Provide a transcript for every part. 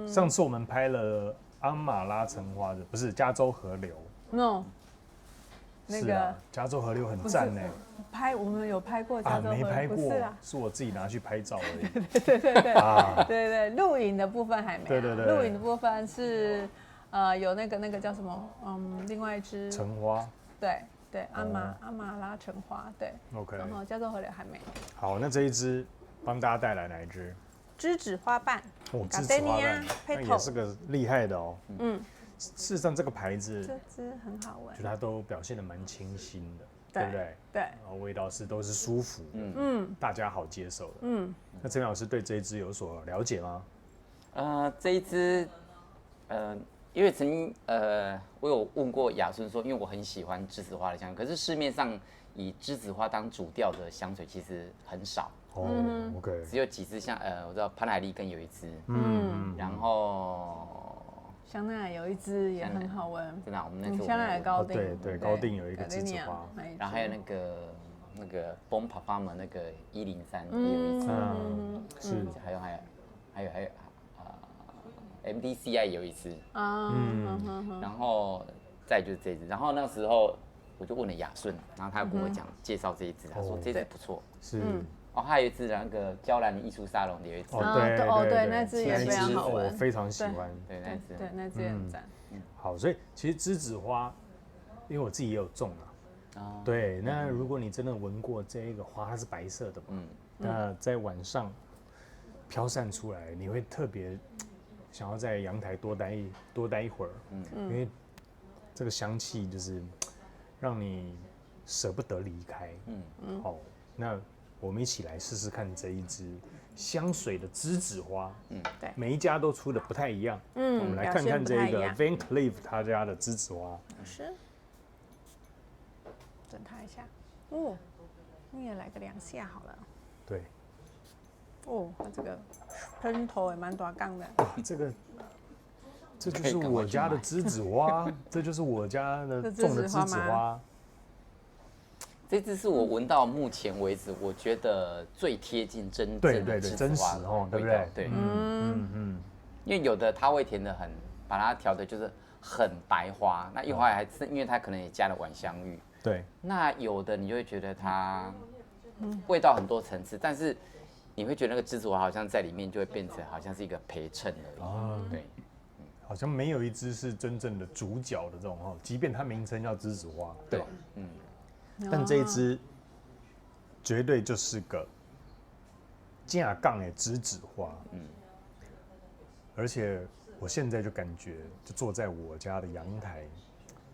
上次我们拍了安马拉橙花的，不是加州河流。No， 那个加州河流很赞呢。我们有拍过加州河流，没拍过，不是啦，是我自己拿去拍照而已。对，录影的部分还没。对，录影的部分是有那个叫什么？另外一只橙花。对，阿玛拉橙花，对。OK。然后加州河流还没。好，那这一支帮大家带来哪一支？栀子花瓣。栀子花瓣，那也是个厉害的哦。事实上，这个牌子这支很好闻，就它都表现得蛮清新的，对不对？对。然后味道都是舒服，大家好接受的。那陈老师对这一支有所了解吗？这一支，因为曾经我有问过雅顺说，因为我很喜欢栀子花的香，可是市面上以栀子花当主调的香水其实很少。OK。只有几支像我知道潘海利根有一支，然后香奈儿有一支也很好闻，真的，我们那次香奈儿高定，对，高定有一个栀子花，然后还有那个 Bon Parfum 那个103也有一支，是，还有MDCI 有一支，然后再就是这一支，然后那时候我就问了雅顺，然后他跟我讲介绍这一支，他说这支不错，是。还有一支那个娇兰艺术沙龙的有一支，对，那支也非常好闻，我非常喜欢，对那支也很赞。好，所以其实栀子花，因为我自己也有种对，那如果你真的闻过这一个花，它是白色的嘛，那在晚上飘散出来，你会特别想要在阳台多待一会儿，因为这个香气就是让你舍不得离开，好，那我们一起来试试看这一支香水的栀子花，对，每一家都出的不太一样，我们来看看这个 Van Cleef 他家的栀子花，是，整它一下，你也来个2下好了，对，它这个喷头也蛮大缸的，哇，这就是我家的栀子花，这就是我家的种的栀子花。这支是我闻到目前为止，我觉得最贴近真正的栀子花的味道。对，因为有的它会甜的很，把它调的就是很白花，那一会儿还是因为它可能也加了晚香玉。对，那有的你就会觉得它味道很多层次，但是你会觉得那个栀子花好像在里面就会变成好像是一个陪衬而已。对，好像没有一支是真正的主角的这种即便它名称叫栀子花，对，但这一支绝对就是个架杠的栀子花，而且我现在就感觉就坐在我家的阳台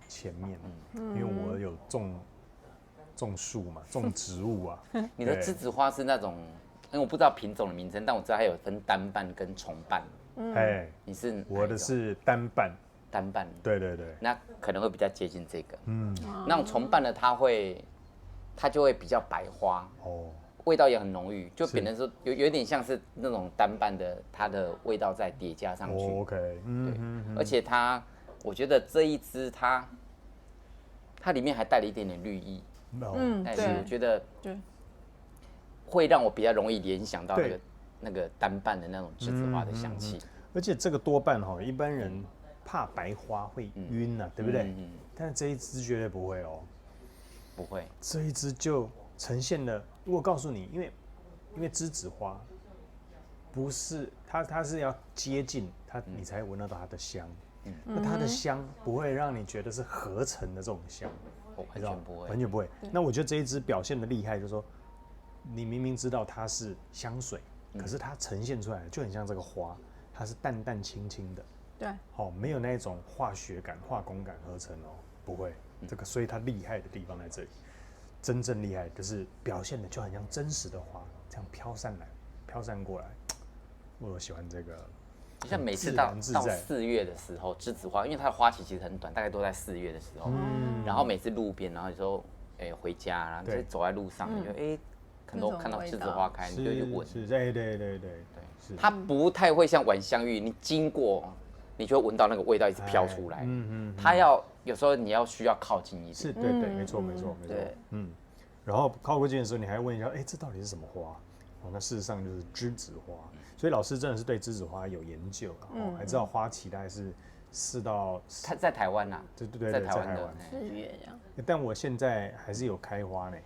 前面，因为我有种树嘛，种植物啊。你的栀子花是那种，因为我不知道品种的名称，但我知道它有分单瓣跟重瓣。你是我的是单瓣。单瓣，对，那可能会比较接近这个。那种重瓣的它就会比较白花，味道也很浓郁，就变成说有点像是那种单瓣的，它的味道再叠加上去。OK， 对，而且我觉得这一支它里面还带了一点点绿意，但是我觉得会让我比较容易联想到那个单瓣的那种栀子花的香气。而且这个多半一般人怕白花会晕对不对？但是这一支绝对不会不会，这一支就呈现了。我告诉你，因为栀子花不是它是要接近它，你才闻得到它的香。那它的香不会让你觉得是合成的这种香，完全不会，完全不会。那我觉得这一支表现的厉害，就是说你明明知道它是香水，可是它呈现出来就很像这个花，它是淡淡清清的。对，没有那种化学感、化工感合成不会。这个，所以它厉害的地方在这里，真正厉害就是表现的就很像真实的花，这样飘散过来。我喜欢这个。就像每次到4月的时候，栀子花，因为它的花期其实很短，大概都在4月的时候。然后每次路边，然后有时候回家，然后就走在路上，你就可能看到栀子花开，你就去闻。对，它不太会像晚香玉，你经过。你就会闻到那个味道一直飘出来，它有时候你需要靠近一点，对，没错，然后靠过近的时候，你还问一下，这到底是什么花？那事实上就是栀子花，所以老师真的是对栀子花有研究还知道花期大概是4到他在台湾呐，对，在台湾4月这样。但我现在还是有开花呢，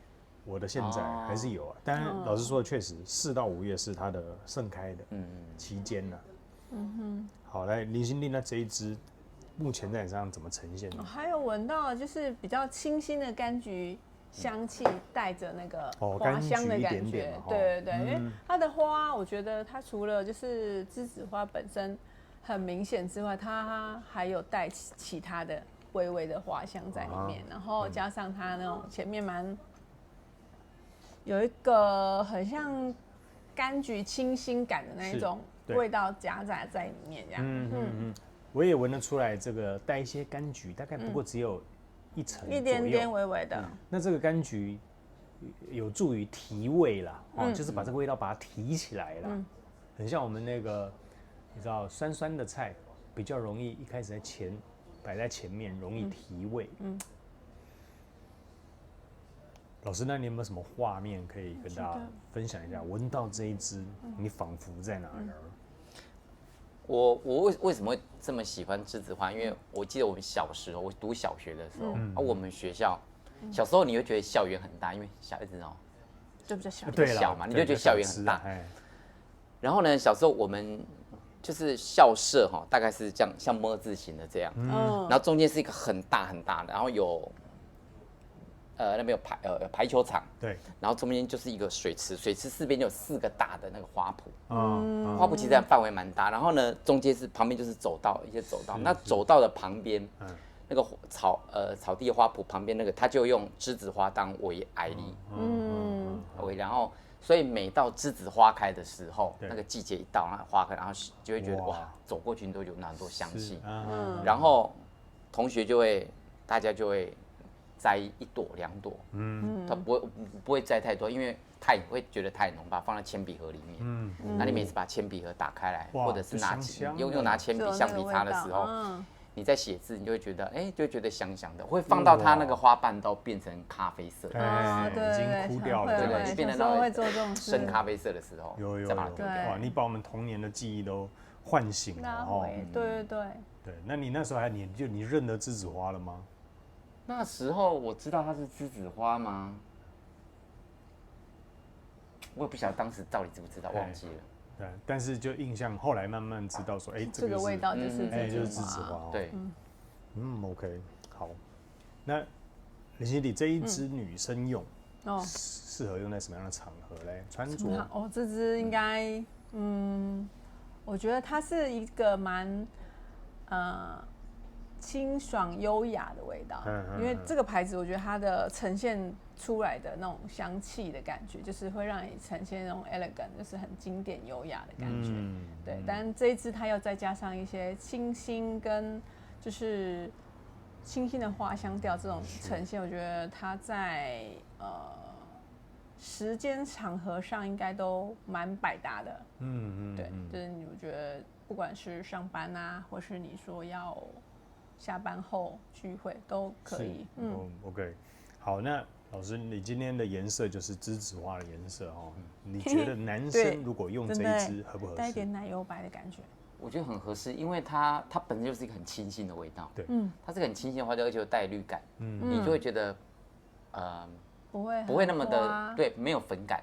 我的现在还是有啊。当然，老师说的确实4到5月是它的盛开的期间呢。好，来林心娣，那这一支目前在你身上怎么呈现呢？还有闻到就是比较清新的柑橘香气，带着那个花香的感觉。对，因为它的花，我觉得它除了就是栀子花本身很明显之外，它还有带其他的微微的花香在里面，然后加上它那种前面有一个很像柑橘清新感的那一种味道夹杂在里面，这样。我也闻得出来，这个带一些柑橘，大概不过只有1层一点点微微的。那这个柑橘有助于提味啦，就是把这个味道把它提起来啦。很像我们那个，你知道酸酸的菜比较容易一开始摆在前面，容易提味。老师，那你有没有什么画面可以跟大家分享一下？闻到这一支，你仿佛在哪儿？我为什么会这么喜欢栀子花？因为我记得我们小时候，我读小学的时候，我们学校小时候你会觉得校园很大，因为小孩子就比较小，小嘛，你就觉得校园很大。然后呢，小时候我们就是校舍大概是这样，像么字形的这样，然后中间是一个很大很大的，然后有那边有排球场，对，然后中间就是一个水池，水池四边就有4个大的那个花圃，花圃其实范围蛮大，然后呢中间旁边就是一些走道，那走道的旁边，那个草地花圃旁边那个，他就用栀子花当为矮篱，然后所以每到栀子花开的时候，那个季节一到，那花开，然后就会觉得哇，走过去都有很多香气，然后同学大家就会摘1朵2朵，它不会摘太多，因为会觉得太浓，把它放在铅笔盒里面。那你每次把铅笔盒打开来，或者是用拿铅笔橡皮擦的时候，你在写字，你就会觉得香香的，会放到它那个花瓣都变成咖啡色，已经枯掉了，对，就变成那种深咖啡色的时候，再把它丢掉。哇，你把我们童年的记忆都唤醒了哦。对，那你那时候你认得栀子花了吗？那时候我知道它是栀子花吗？我也不晓得当时到底知不知道，忘记了。对，但是就印象后来慢慢知道说，这个味道就是栀子花。对，OK， 好。那林心娣这一支女生用，适合用在什么样的场合嘞？穿着？这支应该，我觉得它是一个蛮，清爽优雅的味道，因为这个牌子我觉得它的呈现出来的那种香气的感觉，就是会让你呈现那种 elegant， 就是很经典优雅的感觉。对，但这一支它要再加上一些清新跟就是清新的花香调这种呈现，我觉得它在时间场合上应该都蛮百搭的。对，就是我觉得不管是上班啊，或是你说要下班后聚会都可以。OK， 好，那老师，你今天的颜色就是栀子花的颜色哦。你觉得男生如果用这一支合不合适？带一点奶油白的感觉。我觉得很合适，因为它本身就是一个很清新的味道。对，它是个很清新的花调，而且有带绿感。你就会觉得，不会那么的对，没有粉感，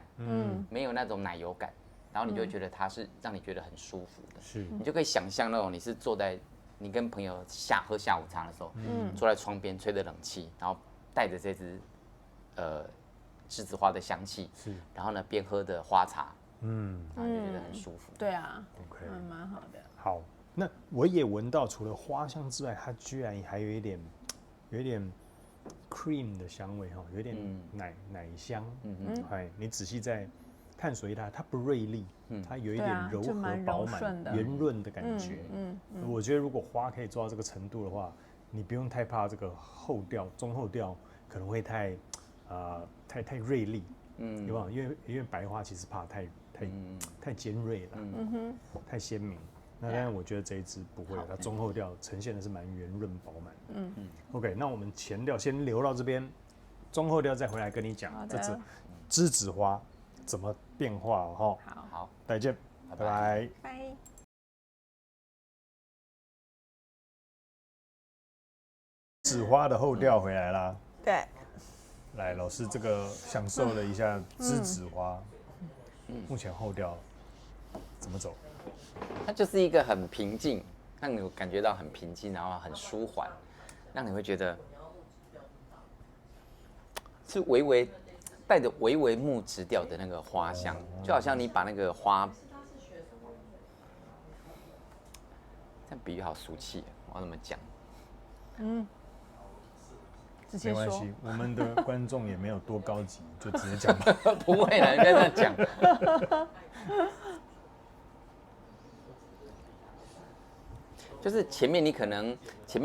没有那种奶油感，然后你就会觉得它是让你觉得很舒服的。是，你就可以想象那种你是坐在你跟朋友喝下午茶的时候，坐在窗边吹着冷气，然后带着这支栀子花的香气，是，然后呢边喝着花茶，然后就觉得很舒服。对啊 ，OK， 蛮好的。好，那我也闻到除了花香之外，它居然还有一点 cream 的香味哈，有点奶香。你仔细在探索它不锐利，它有一点柔和饱满、圆润的感觉。我觉得如果花可以做到这个程度的话，你不用太怕这个后调、中后调可能会太锐利，对吧？因为白花其实怕太尖锐了，太鲜明。那当然，我觉得这一支不会，它中后调呈现的是蛮圆润饱满的。OK， 那我们前调先留到这边，中后调再回来跟你讲这支栀子花怎么变化哈。好，再见，拜拜。拜。紫花的后调回来啦。对。来，老师这个享受了一下栀子花，目前后调怎么走？它就是一个很平静，让你感觉到很平静，然后很舒缓，让你会觉得是带着微微木质调的那个花香，就好像你把那个花，这样比喻好俗气，我要怎么讲？没关系，我们的观众也没有多高级，就直接讲吧。不会啦，你不要这样讲。就是前面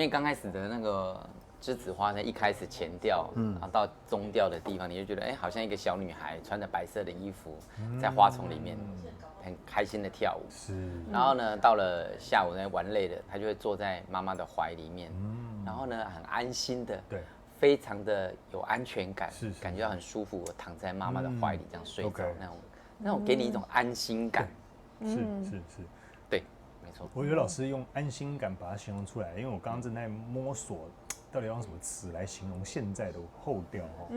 刚开始的那个栀子花，在一开始前调，然后到中调的地方，你就觉得好像一个小女孩穿着白色的衣服，在花丛里面很开心的跳舞。是。然后呢，到了下午呢玩累了，她就会坐在妈妈的怀里面，然后呢很安心的，对。非常的有安全感，是感觉到很舒服，我躺在妈妈的怀里这样睡着， okay 那种给你一种安心感。是，对，没错。我以为老师用安心感把它形容出来，因为我刚刚正在摸索到底要用什么词来形容现在的后调哦。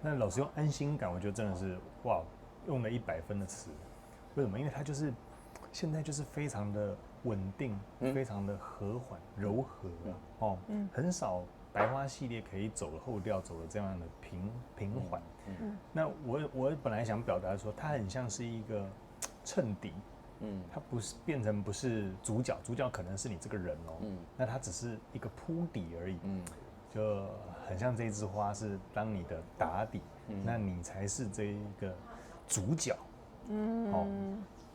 那老师用安心感，我觉得真的是哇，用了100分的词。为什么？因为它就是现在就是非常的稳定，非常的和缓柔和很少。白花系列可以走的后调，走的这样的平缓。那我本来想表达说，它很像是一个衬底，它变成不是主角，主角可能是你这个人哦，那它只是一个铺底而已，就很像这枝花是当你的打底，那你才是这一个主角，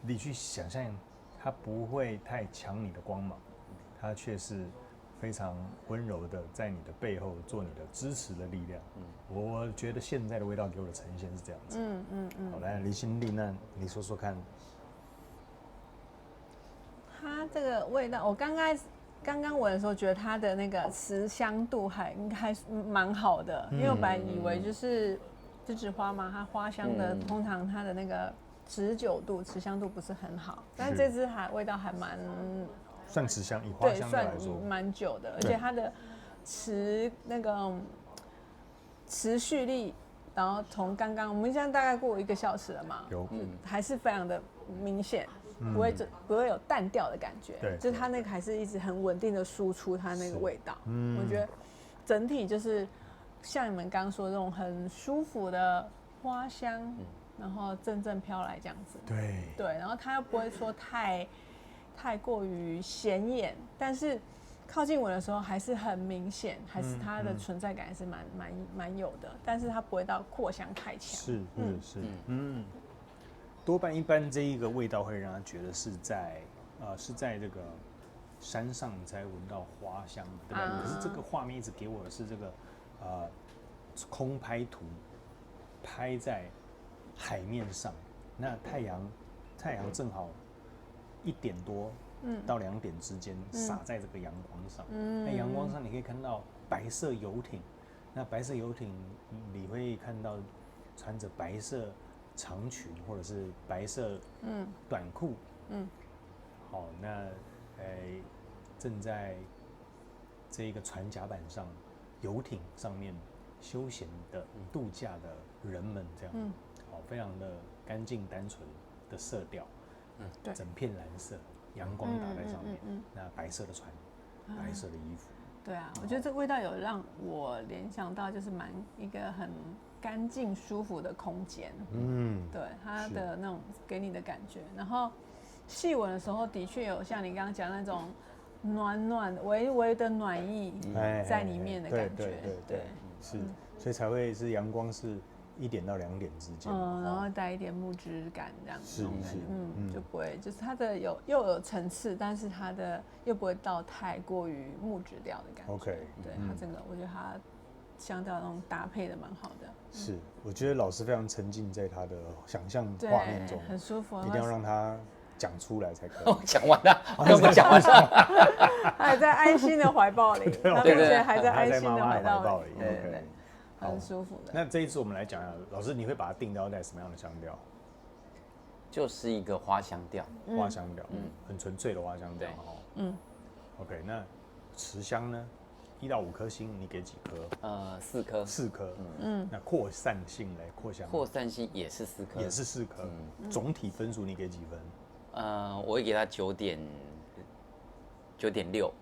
你去想象，它不会太抢你的光芒，它却是。非常温柔的在你的背后做你的支持的力量，我觉得现在的味道给我的呈现是这样子。好，来李心丽，那你说说看。它这个味道，我刚刚闻的时候，觉得它的那个持香度应该蛮好的，因为我本来以为就是栀子花嘛，它花香的通常它的那个持久度、持香度不是很好，但是这支味道还蛮。算持香，以花香来说，算蛮久的，而且它的持续力，然后从刚刚我们现在大概过1个小时了嘛，还是非常的明显，不会有淡掉的感觉，对，就是它那个还是一直很稳定的输出它那个味道，我觉得整体就是像你们刚刚说的这种很舒服的花香，然后阵阵飘来这样子，对，然后它又不会说太过于显眼，但是靠近闻的时候还是很明显，还是它的存在感还是蛮有的，但是它不会到扩香太强。是，多半一般这一个味道会让他觉得是在这个山上才闻到花香，对吧？可是这个画面一直给我的是这个空拍图，拍在海面上，那太阳正好1点多到2点之间洒在这个阳光上，那阳光上你可以看到白色游艇，那白色游艇你会看到穿着白色长裙或者是白色短裤，好，那正在这一个船甲板上，游艇上面休闲的度假的人们这样，好，非常的干净单纯的色调。整片蓝色，阳光打在上面，那白色的船，白色的衣服。对啊，我觉得这个味道有让我联想到，就是一个很干净舒服的空间。对，它的那种给你的感觉。然后细闻的时候，的确有像你刚刚讲那种暖微微的暖意在里面的感觉。对，是，所以才会是阳光是1点到2点之间，然后带一点木质感这样子，就不会，就是它的又有层次，但是它的又不会到太过于木质调的感觉。OK， 对，它整个我觉得它相对那种搭配的蛮好的。是，我觉得老师非常沉浸在他的想象画面中，很舒服，一定要让他讲出来才可以。讲完了，我们讲完了，他还在安心的怀抱里，他并且还在安心的怀抱里，对。很舒服的。那这一次我们来讲，老师你会把它定调在什么样的香调？就是一个花香调，花香调，很纯粹的花香调哦。OK， 那持香呢？1到5颗星，你给几颗？4颗。4颗。那扩散性嘞？扩散性也是4颗。也是4颗。总体分数你给几分？我会给他9.6。9.6，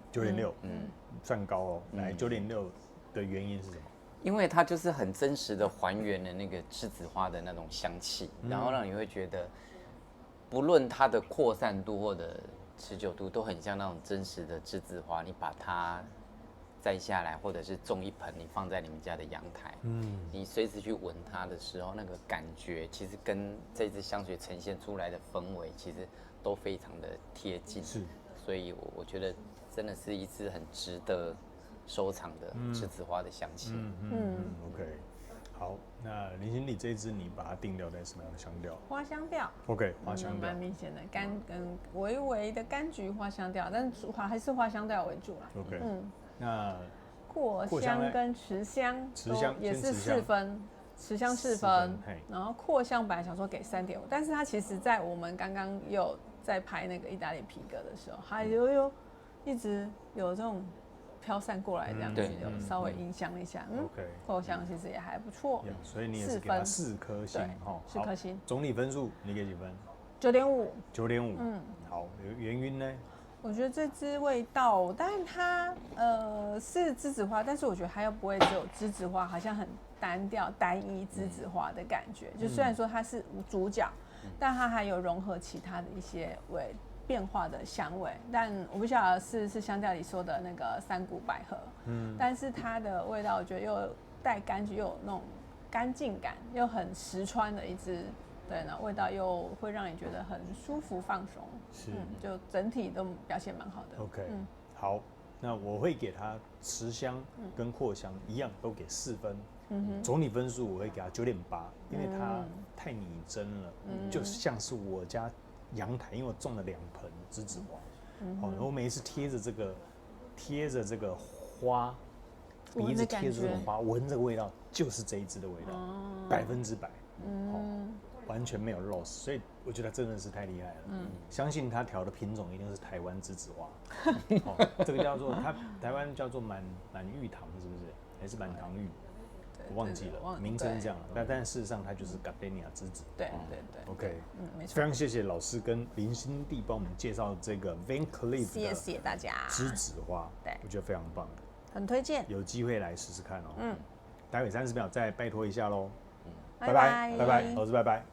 算高哦。来，9.6的原因是什么？因为它就是很真实的还原了那个栀子花的那种香气，然后让你会觉得，不论它的扩散度或者持久度，都很像那种真实的栀子花。你把它摘下来，或者是种一盆，你放在你们家的阳台，你随时去闻它的时候，那个感觉其实跟这支香水呈现出来的氛围，其实都非常的贴近。是，所以我觉得真的是一支很值得收藏的栀子花的香气。OK， 好，那林心理这一支你把它定调在什么样的香调？花香调。OK， 花香调，蛮明显的柑跟微微的柑橘花香调，但是还是花香调为主啦。OK，那扩香跟持香也是4分，持香4分，然后扩香本来想说给3.5，但是它其实在我们刚刚有在拍那个意大利皮革的时候，它一直有这种飘散过来这样子，有稍微影响一下。OK， 扩香其实也还不错，所以你也是给它4颗星哈，4颗星。总体分数你给几分？9.5。9.5。好，原因呢？我觉得这支味道，但是它是栀子花，但是我觉得它又不会只有栀子花，好像很单调单一栀子花的感觉。就虽然说它是主角，但它还有融合其他的一些变化的香味。但我不晓得是香调里说的那个3股百合，但是它的味道我觉得又带柑橘，又有那种干净感，又很实川的一支。对，那味道又会让你觉得很舒服放松，就整体都表现蛮好的。OK，好，那我会给它持香跟扩香一样，都给4分。总体分数我会给它9.8，因为它太拟真了，就像是我家阳台，因为我种了2盆栀子花，然后每一次贴着这个花，鼻子贴着这个花，闻这个味道，就是这一支的味道，100%。完全没有 loss， 所以我觉得真的是太厉害了。相信他调的品种一定是台湾栀子花。这个叫做台湾叫做满玉堂，是不是？还是满堂玉？我忘记了，名称这样了。但事实上它就是 Gardenia 栀子。对。OK， 没错。非常谢谢老师跟林心地帮我们介绍这个 Van Cleef 的谢谢大家栀子花，我觉得非常棒，很推荐，有机会来试试看哦。待会30秒再拜托一下喽。拜拜，老师拜拜。